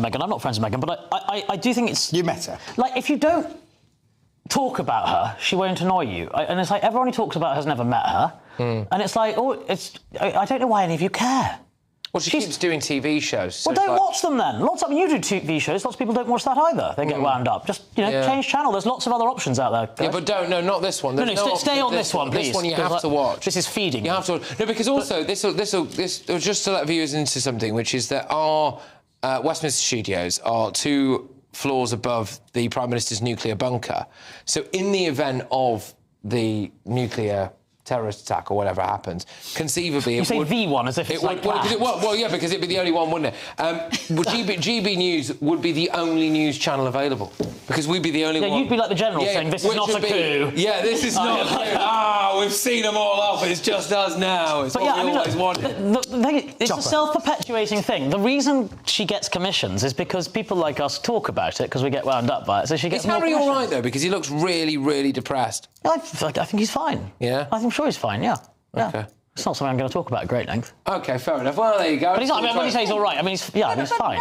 Meghan. I'm not friends with Meghan, but I do think it's... You met her. Like, if you don't talk about her, she won't annoy you. And it's like, everyone who talks about her has never met her. And it's like, I don't know why any of you care. Well, she keeps doing TV shows. So well, don't watch them then. You do TV shows. Lots of people don't watch that either. They get wound up. Just, change channel. There's lots of other options out there, guys. Yeah, but not this one. Stay on this one, please. This one you have to watch. This is feeding you. Have to. No, because also this just to let viewers into something, which is that our Westminster studios are 2 floors above the Prime Minister's nuclear bunker. So in the event of the nuclear terrorist attack or whatever happens, conceivably... You say the one as if it's like... Well, yeah, because it'd be the only one, wouldn't it? GB News would be the only news channel available, because we'd be the only one... Yeah, you'd be like the General saying, this is not a coup. Yeah, this is not a coup. We've seen them all off, it's just us now. It's what we always wanted. It's a self-perpetuating thing. The reason she gets commissions is because people like us talk about it, because we get wound up by it, so she gets more commissions. Is Harry all right, though? Because he looks really, really depressed. I think he's fine. Yeah? I'm sure he's fine, yeah. OK. It's not something I'm going to talk about at great length. OK, fair enough. Well, there you go. But he's not, when you say he's all right, I mean, he's fine.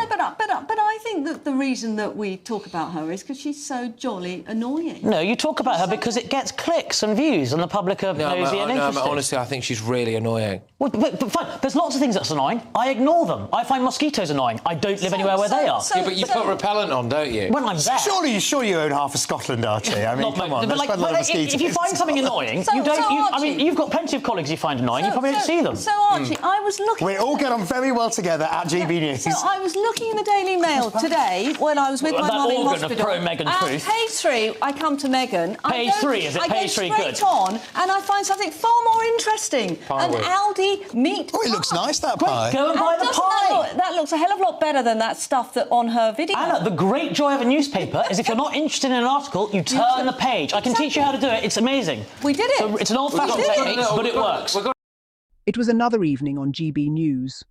But I think that the reason that we talk about her is because she's so jolly annoying. No, you talk about her because it gets clicks and views and the public are nosy and interested. No, honestly, I think she's really annoying. Well, but fine, there's lots of things that's annoying. I ignore them. I find mosquitoes annoying. I don't live anywhere where they are. Yeah, but you put repellent on, don't you? When I'm there. Surely you own half of Scotland, Archie. I mean, come on. But if you find something annoying, I mean, you've got plenty of colleagues you find annoying. You probably don't see them. So, Archie, I was looking... We all get on very well together at GB News. So I was looking in the Daily Mail today when I was with my mum in hospital. That organ of pro-Meghan truth. Page 3, I come to Meghan. Page 3, is it? Page 3 good? I go straight on and I find something far more interesting. An Aldi meat pie. Oh, it looks nice, that pie. Go and buy the pie. That looks a hell of a lot better than that stuff that on her video. Anna, the great joy of a newspaper is if you're not interested in an article, you turn the page. I can teach you how to do it. It's amazing. We did it. So it's an old-fashioned technique, but it works. It was another evening on GB News.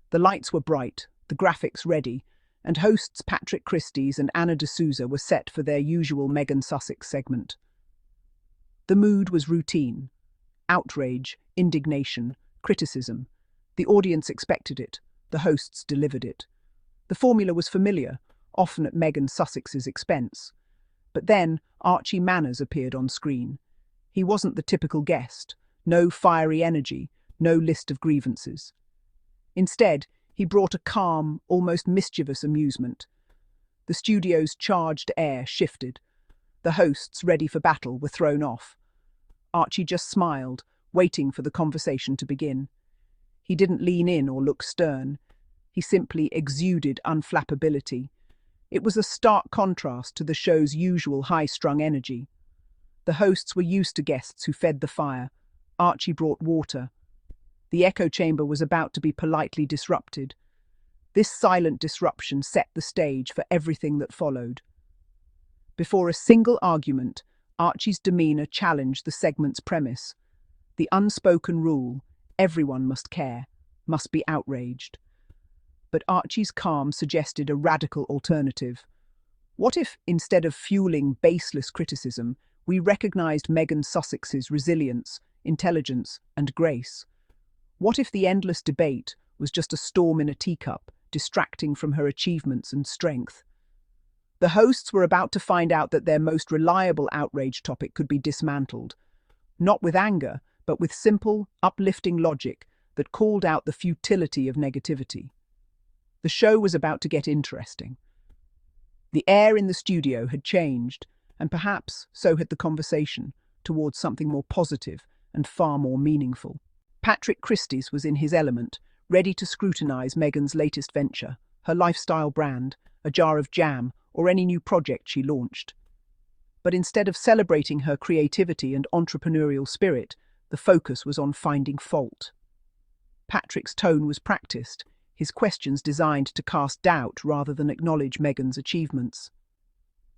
The lights were bright, the graphics ready, and hosts Patrick Christys and Anna D'Souza were set for their usual Meghan Sussex segment. The mood was routine. Outrage, indignation, criticism. The audience expected it. The hosts delivered it. The formula was familiar, often at Meghan Sussex's expense. But then Archie Manners appeared on screen. He wasn't the typical guest. No fiery energy. No list of grievances. Instead, he brought a calm, almost mischievous amusement. The studio's charged air shifted. The hosts, ready for battle, were thrown off. Archie just smiled, waiting for the conversation to begin. He didn't lean in or look stern. He simply exuded unflappability. It was a stark contrast to the show's usual high-strung energy. The hosts were used to guests who fed the fire. Archie brought water. The echo chamber was about to be politely disrupted. This silent disruption set the stage for everything that followed. Before a single argument, Archie's demeanour challenged the segment's premise. The unspoken rule, everyone must care, must be outraged. But Archie's calm suggested a radical alternative. What if, instead of fueling baseless criticism, we recognised Meghan Sussex's resilience, intelligence and grace? What if the endless debate was just a storm in a teacup, distracting from her achievements and strength? The hosts were about to find out that their most reliable outrage topic could be dismantled, not with anger, but with simple, uplifting logic that called out the futility of negativity. The show was about to get interesting. The air in the studio had changed, and perhaps so had the conversation, towards something more positive and far more meaningful. Patrick Christys was in his element, ready to scrutinise Meghan's latest venture, her lifestyle brand, a jar of jam, or any new project she launched. But instead of celebrating her creativity and entrepreneurial spirit, the focus was on finding fault. Patrick's tone was practiced, his questions designed to cast doubt rather than acknowledge Meghan's achievements.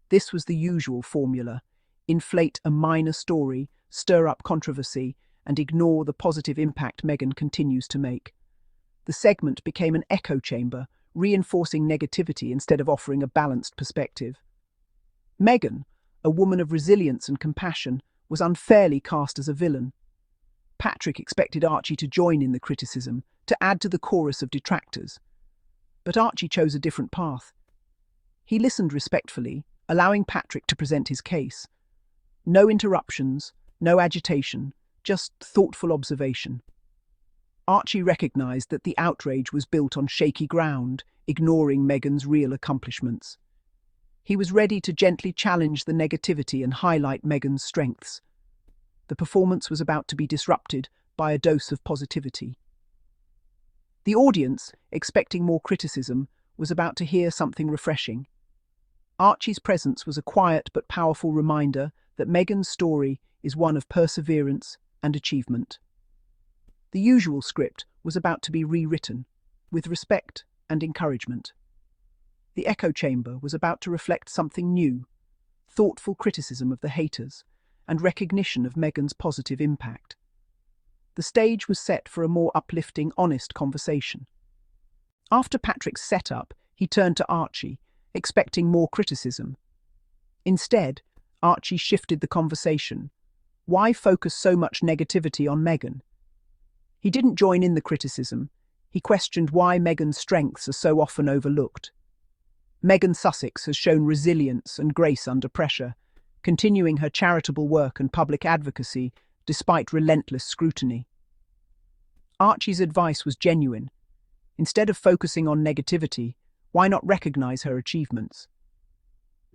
This was the usual formula: inflate a minor story, stir up controversy, and ignore the positive impact Meghan continues to make. The segment became an echo chamber, reinforcing negativity instead of offering a balanced perspective. Meghan, a woman of resilience and compassion, was unfairly cast as a villain. Patrick expected Archie to join in the criticism, to add to the chorus of detractors. But Archie chose a different path. He listened respectfully, allowing Patrick to present his case. No interruptions, no agitation, just thoughtful observation. Archie recognised that the outrage was built on shaky ground, ignoring Meghan's real accomplishments. He was ready to gently challenge the negativity and highlight Meghan's strengths. The performance was about to be disrupted by a dose of positivity. The audience, expecting more criticism, was about to hear something refreshing. Archie's presence was a quiet but powerful reminder that Meghan's story is one of perseverance and achievement. The usual script was about to be rewritten, with respect and encouragement. The echo chamber was about to reflect something new, thoughtful criticism of the haters and recognition of Meghan's positive impact. The stage was set for a more uplifting, honest conversation. After Patrick's setup, he turned to Archie, expecting more criticism. Instead, Archie shifted the conversation. Why focus so much negativity on Meghan? He didn't join in the criticism. He questioned why Meghan's strengths are so often overlooked. Meghan Sussex has shown resilience and grace under pressure, continuing her charitable work and public advocacy despite relentless scrutiny. Archie's advice was genuine. Instead of focusing on negativity, why not recognise her achievements?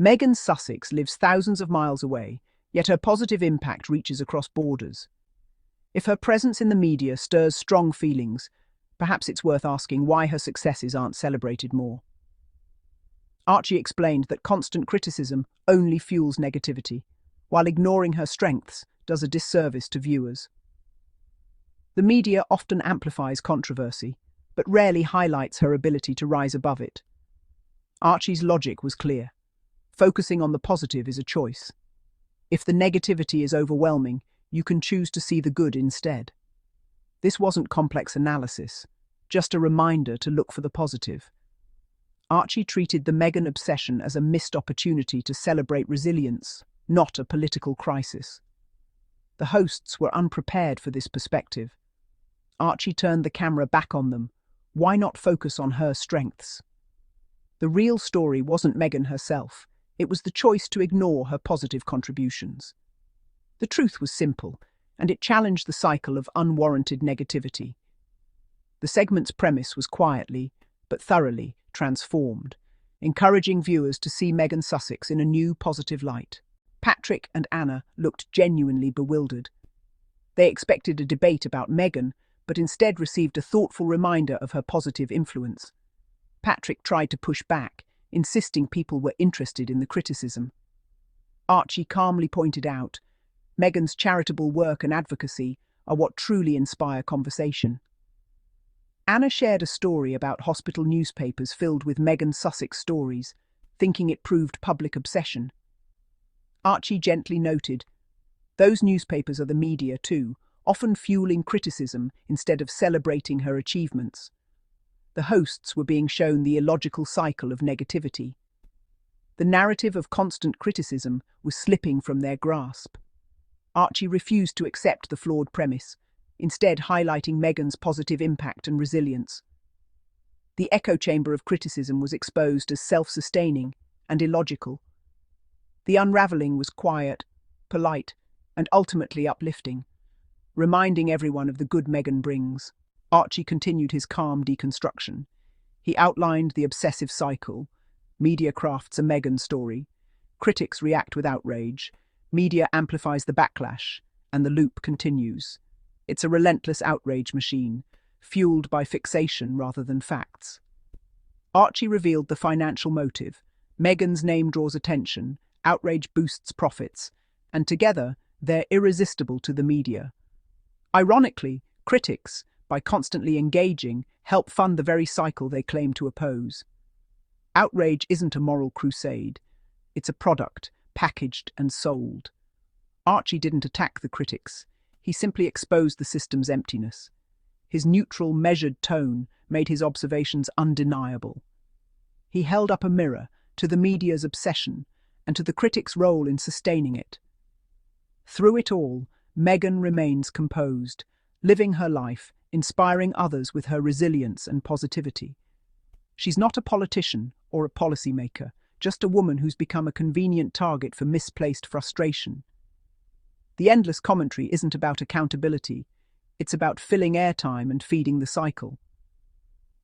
Meghan Sussex lives thousands of miles away, yet her positive impact reaches across borders. If her presence in the media stirs strong feelings, perhaps it's worth asking why her successes aren't celebrated more. Archie explained that constant criticism only fuels negativity, while ignoring her strengths does a disservice to viewers. The media often amplifies controversy, but rarely highlights her ability to rise above it. Archie's logic was clear. Focusing on the positive is a choice. If the negativity is overwhelming, you can choose to see the good instead. This wasn't complex analysis, just a reminder to look for the positive. Archie treated the Meghan obsession as a missed opportunity to celebrate resilience, not a political crisis. The hosts were unprepared for this perspective. Archie turned the camera back on them. Why not focus on her strengths? The real story wasn't Meghan herself. It was the choice to ignore her positive contributions. The truth was simple, and it challenged the cycle of unwarranted negativity. The segment's premise was quietly, but thoroughly, transformed, encouraging viewers to see Meghan Sussex in a new positive light. Patrick and Anna looked genuinely bewildered. They expected a debate about Meghan, but instead received a thoughtful reminder of her positive influence. Patrick tried to push back, insisting people were interested in the criticism. Archie calmly pointed out, Meghan's charitable work and advocacy are what truly inspire conversation. Anna shared a story about hospital newspapers filled with Meghan Sussex stories, thinking it proved public obsession. Archie gently noted, those newspapers are the media too, often fueling criticism instead of celebrating her achievements. The hosts were being shown the illogical cycle of negativity. The narrative of constant criticism was slipping from their grasp. Archie refused to accept the flawed premise, instead highlighting Meghan's positive impact and resilience. The echo chamber of criticism was exposed as self-sustaining and illogical. The unravelling was quiet, polite, and ultimately uplifting, reminding everyone of the good Meghan brings. Archie continued his calm deconstruction. He outlined the obsessive cycle. Media crafts a Meghan story. Critics react with outrage. Media amplifies the backlash, and the loop continues. It's a relentless outrage machine, fueled by fixation rather than facts. Archie revealed the financial motive. Meghan's name draws attention, outrage boosts profits, and together they're irresistible to the media. Ironically, critics, by constantly engaging, help fund the very cycle they claim to oppose. Outrage isn't a moral crusade. It's a product, packaged and sold. Archie didn't attack the critics. He simply exposed the system's emptiness. His neutral, measured tone made his observations undeniable. He held up a mirror to the media's obsession and to the critics' role in sustaining it. Through it all, Meghan remains composed, living her life, inspiring others with her resilience and positivity. She's not a politician or a policymaker, just a woman who's become a convenient target for misplaced frustration. The endless commentary isn't about accountability, it's about filling airtime and feeding the cycle.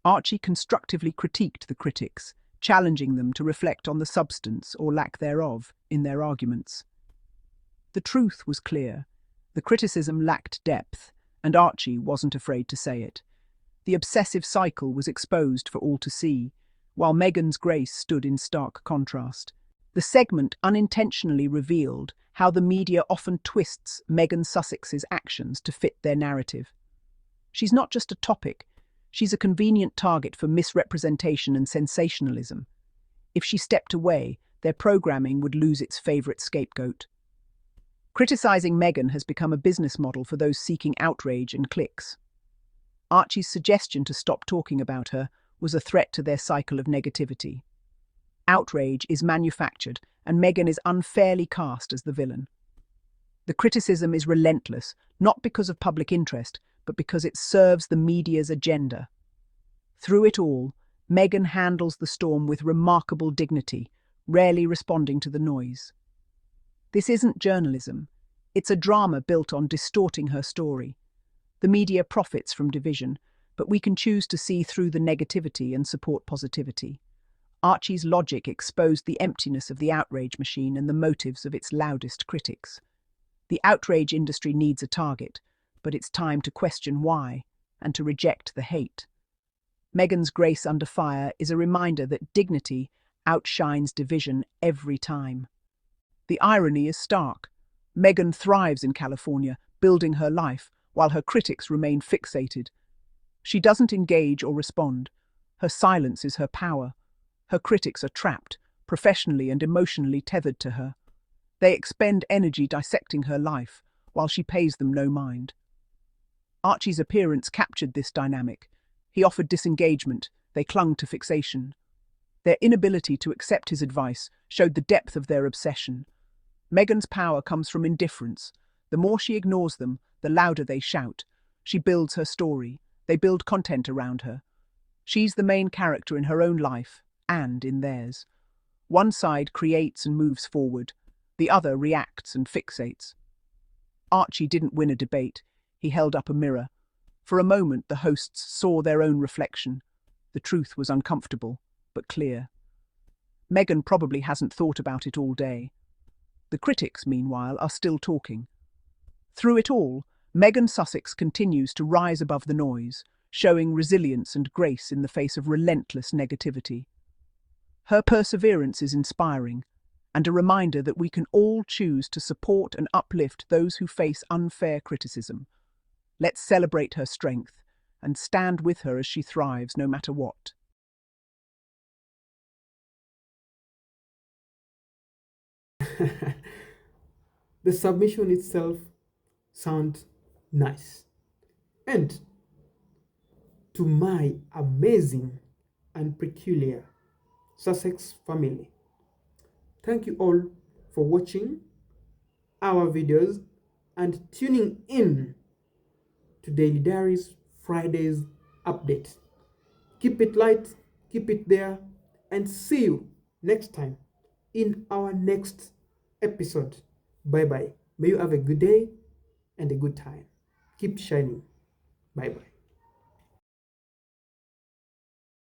Archie constructively critiqued the critics, challenging them to reflect on the substance or lack thereof in their arguments. The truth was clear. The criticism lacked depth, and Archie wasn't afraid to say it. The obsessive cycle was exposed for all to see, while Meghan's grace stood in stark contrast. The segment unintentionally revealed how the media often twists Meghan Sussex's actions to fit their narrative. She's not just a topic, she's a convenient target for misrepresentation and sensationalism. If she stepped away, their programming would lose its favourite scapegoat. Criticising Meghan has become a business model for those seeking outrage and clicks. Archie's suggestion to stop talking about her was a threat to their cycle of negativity. Outrage is manufactured, and Meghan is unfairly cast as the villain. The criticism is relentless, not because of public interest, but because it serves the media's agenda. Through it all, Meghan handles the storm with remarkable dignity, rarely responding to the noise. This isn't journalism. It's a drama built on distorting her story. The media profits from division, but we can choose to see through the negativity and support positivity. Archie's logic exposed the emptiness of the outrage machine and the motives of its loudest critics. The outrage industry needs a target, but it's time to question why and to reject the hate. Meghan's grace under fire is a reminder that dignity outshines division every time. The irony is stark. Meghan thrives in California, building her life, while her critics remain fixated. She doesn't engage or respond. Her silence is her power. Her critics are trapped, professionally and emotionally tethered to her. They expend energy dissecting her life, while she pays them no mind. Archie's appearance captured this dynamic. He offered disengagement, they clung to fixation. Their inability to accept his advice showed the depth of their obsession. Meghan's power comes from indifference. The more she ignores them, the louder they shout. She builds her story. They build content around her. She's the main character in her own life and in theirs. One side creates and moves forward. The other reacts and fixates. Archie didn't win a debate. He held up a mirror. For a moment, the hosts saw their own reflection. The truth was uncomfortable, but clear. Meghan probably hasn't thought about it all day. The critics, meanwhile, are still talking. Through it all, Meghan Sussex continues to rise above the noise, showing resilience and grace in the face of relentless negativity. Her perseverance is inspiring, and a reminder that we can all choose to support and uplift those who face unfair criticism. Let's celebrate her strength and stand with her as she thrives no matter what. The submission itself sounds nice. And to my amazing and peculiar Sussex family, thank you all for watching our videos and tuning in to Daily Diaries Friday's update. Keep it light, keep it there, and see you next time in our next episode. Bye bye. May you have a good day and a good time. Keep shining. Bye bye.